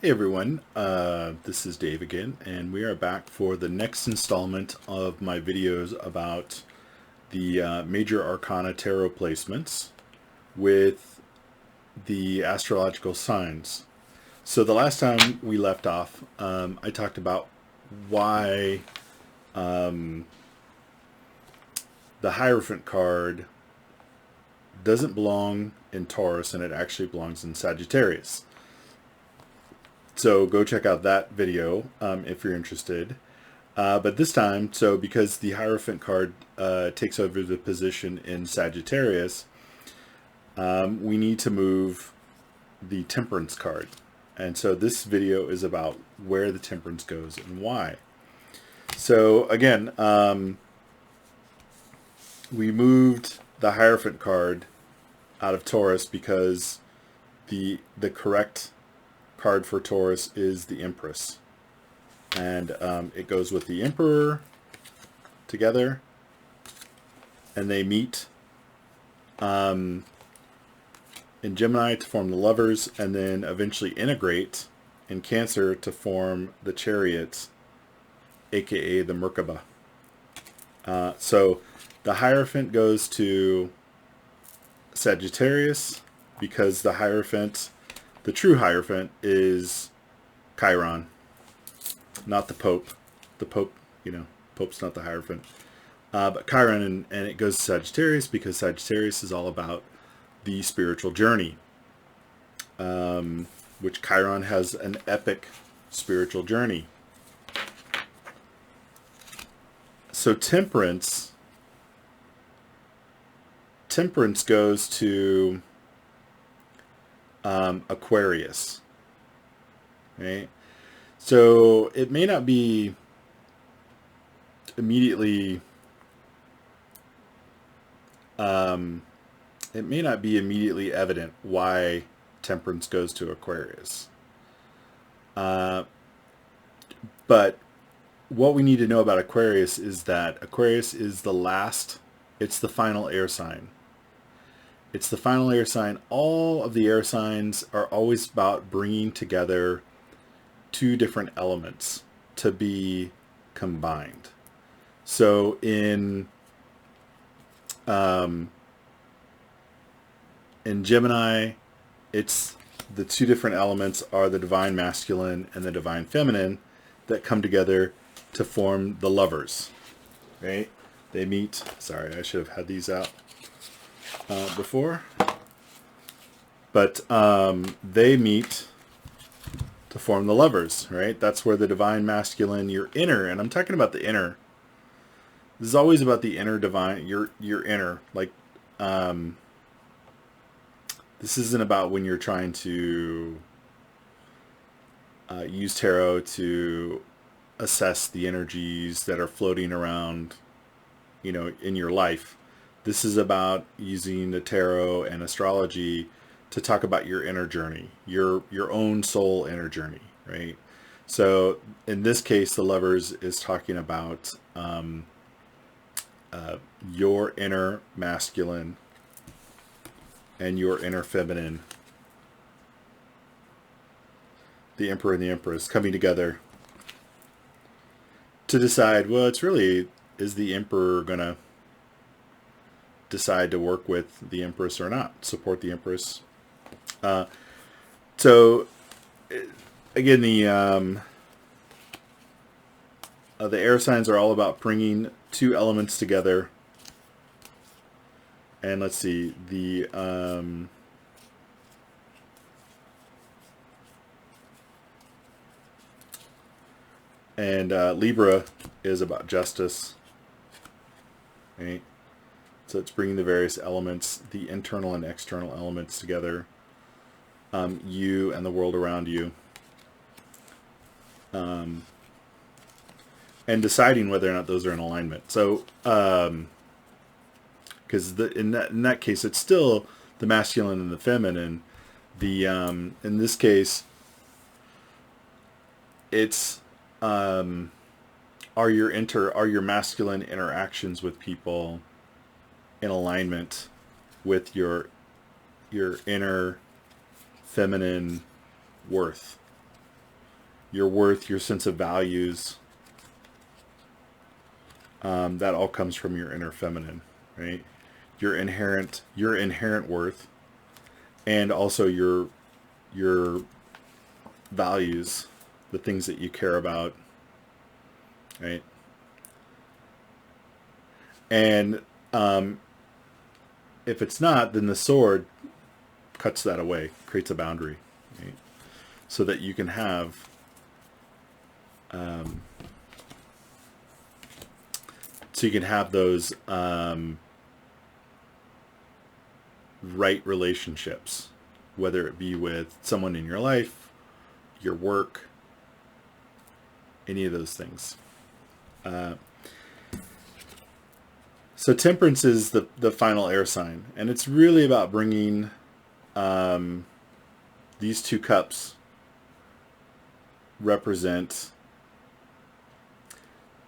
Hey everyone, this is Dave again, and we are back for the next installment of my videos about the major arcana tarot placements with the astrological signs. So the last time we left off, I talked about why the Hierophant card doesn't belong in Taurus and it actually belongs in Sagittarius. So go check out that video if you're interested. But this time, so because the Hierophant card takes over the position in Sagittarius, we need to move the Temperance card. And so this video is about where the Temperance goes and why. So again, we moved the Hierophant card out of Taurus because the correct card for Taurus is the Empress. And it goes with the Emperor together, and they meet in Gemini to form the Lovers, and then eventually integrate in Cancer to form the Chariot, aka the Merkaba. So the Hierophant goes to Sagittarius because the Hierophant, the true Hierophant, is Chiron, not the Pope. The Pope, Pope's not the Hierophant. But Chiron, and it goes to Sagittarius because Sagittarius is all about the spiritual journey, which Chiron has an epic spiritual journey. So Temperance goes to Aquarius, right? So it may not be immediately evident why Temperance goes to Aquarius. But what we need to know about Aquarius is that Aquarius is it's the final air sign. It's the final air sign. All of the air signs are always about bringing together two different elements to be combined. So in Gemini, it's the two different elements are the divine masculine and the divine feminine that come together to form the Lovers, right? They meet. Sorry, I should have had these out before. But they meet to form the Lovers, right? That's where the divine masculine, your inner, and I'm talking about the inner. This is always about the inner divine, your inner. Like, this isn't about when you're trying to use tarot to assess the energies that are floating around, in your life. This is about using the tarot and astrology to talk about your inner journey, your own soul inner journey, right? So in this case, the Lovers is talking about your inner masculine and your inner feminine, the Emperor and the Empress coming together to decide, well, it's really, is the Emperor going to decide to work with the Empress or not, support the Empress? So again, the air signs are all about bringing two elements together. And let's see, the Libra is about justice, right? So it's bringing the various elements, the internal and external elements together, you and the world around you, and deciding whether or not those are in alignment. So, because in that case, it's still the masculine and the feminine. In this case, it's are your masculine interactions with people in alignment with your inner feminine worth, your worth, your sense of values. That all comes from your inner feminine, right? Your inherent worth, and also your values, the things that you care about, right? And if it's not, then the sword cuts that away, creates a boundary, right? So that you can have those right relationships, whether it be with someone in your life, your work, any of those things. So Temperance is the final air sign, and it's really about bringing these two cups represent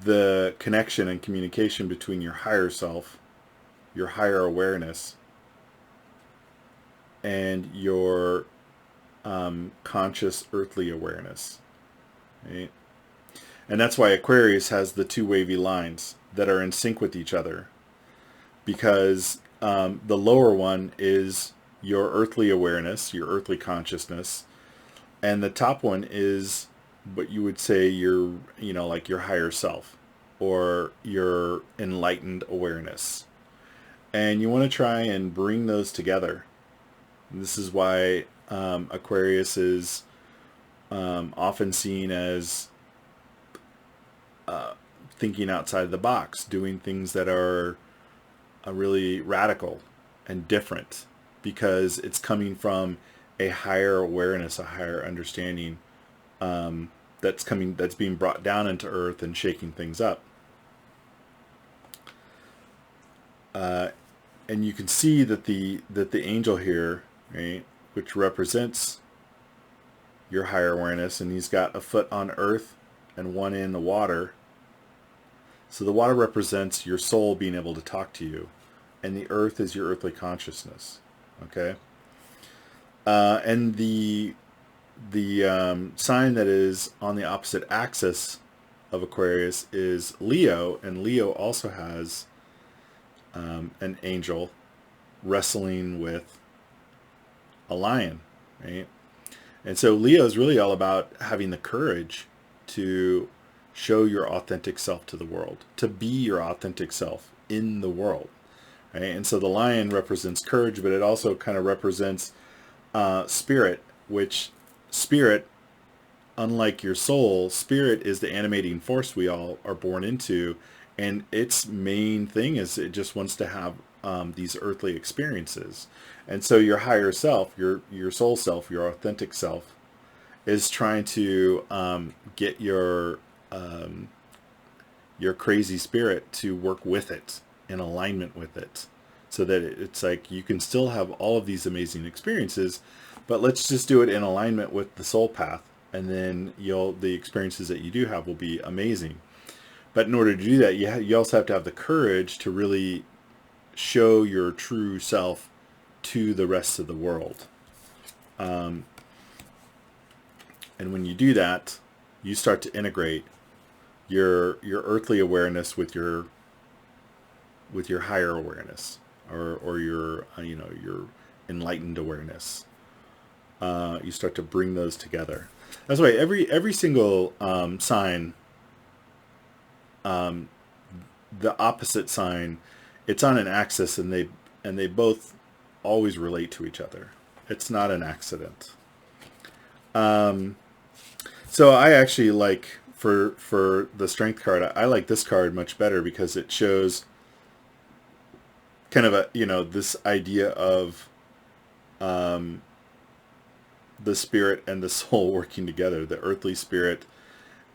the connection and communication between your higher self, your higher awareness, and your conscious earthly awareness, right? And that's why Aquarius has the two wavy lines that are in sync with each other, because the lower one is your earthly awareness, your earthly consciousness, and the top one is what you would say your, like your higher self or your enlightened awareness. And you want to try and bring those together. And this is why Aquarius is often seen as thinking outside the box, doing things that are really radical and different, because it's coming from a higher awareness, a higher understanding that's being brought down into earth and shaking things up. And you can see that the angel here, right, which represents your higher awareness, and he's got a foot on earth and one in the water. So the water represents your soul being able to talk to you, and the earth is your earthly consciousness. Okay. And the sign that is on the opposite axis of Aquarius is Leo, and Leo also has an angel wrestling with a lion, right? And so Leo is really all about having the courage to show your authentic self to the world, to be your authentic self in the world, right? And so the lion represents courage, but it also kind of represents spirit, which spirit, unlike your soul, spirit is the animating force we all are born into, and its main thing is it just wants to have these earthly experiences. And so your higher self, your soul self, your authentic self, is trying to get your crazy spirit to work with it, in alignment with it, so that it's like you can still have all of these amazing experiences, but let's just do it in alignment with the soul path, and then the experiences that you do have will be amazing. But in order to do that, you also have to have the courage to really show your true self to the rest of the world. And when you do that, you start to integrate your earthly awareness with your higher awareness, or your your enlightened awareness. You start to bring those together. That's why every single sign, the opposite sign, it's on an axis, and they both always relate to each other. It's not an accident. So I actually like, for the strength card, I like this card much better, because it shows kind of a, this idea of the spirit and the soul working together, the earthly spirit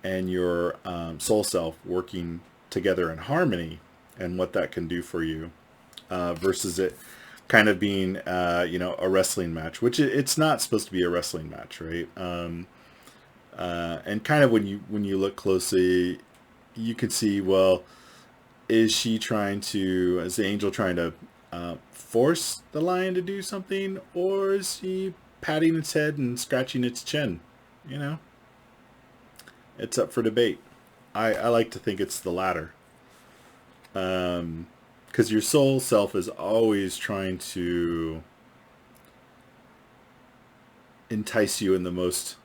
and your soul self working together in harmony, and what that can do for you, versus it kind of being a wrestling match, which it's not supposed to be a wrestling match, right? And kind of when you look closely, you can see, well, is the angel trying to force the lion to do something, or is he patting its head and scratching its chin? It's up for debate. I like to think it's the latter. Because your soul self is always trying to entice you in the most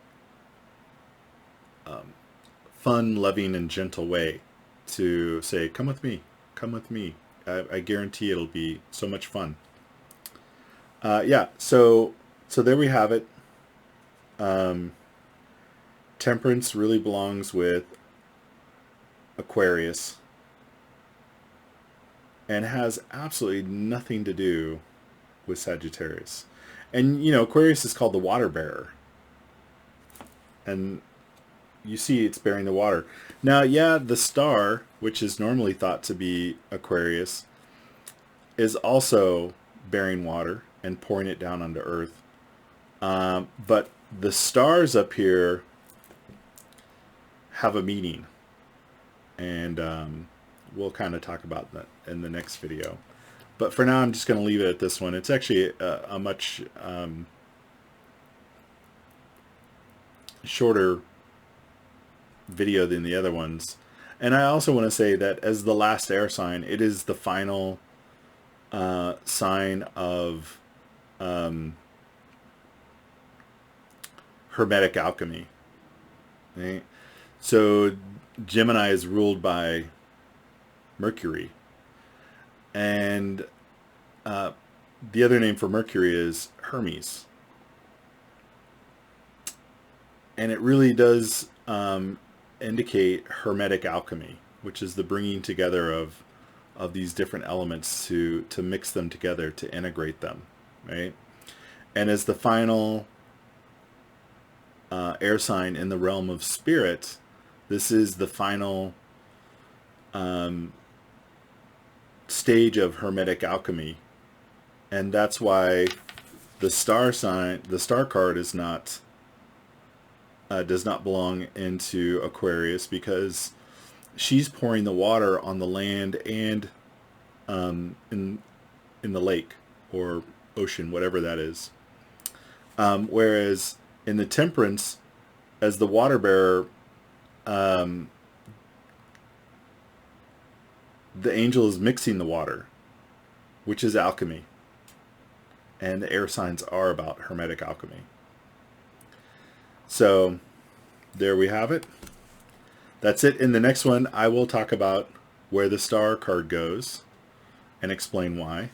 fun, loving, and gentle way to say, come with me, come with me. I guarantee it'll be so much fun. Yeah, so there we have it. Temperance really belongs with Aquarius and has absolutely nothing to do with Sagittarius. And, you know, Aquarius is called the water bearer. And you see it's bearing the water. Now, yeah, the star, which is normally thought to be Aquarius, is also bearing water and pouring it down onto Earth. But the stars up here have a meaning. And we'll kind of talk about that in the next video. But for now, I'm just going to leave it at this one. It's actually a much shorter video than the other ones. And I also want to say that as the last air sign, it is the final sign of hermetic alchemy. Right? So Gemini is ruled by Mercury. And the other name for Mercury is Hermes. And it really does indicate hermetic alchemy, which is the bringing together of these different elements to mix them together, to integrate them, right? And as the final air sign in the realm of spirit, this is the final stage of hermetic alchemy. And that's why the star sign, the star card is not does not belong into Aquarius, because she's pouring the water on the land and in the lake or ocean, whatever that is. Whereas in the Temperance, as the water bearer, the angel is mixing the water, which is alchemy. And the air signs are about hermetic alchemy. So there we have it. That's it. In the next one, I will talk about where the star card goes and explain why.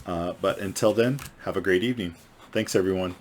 But until then, have a great evening. Thanks, everyone.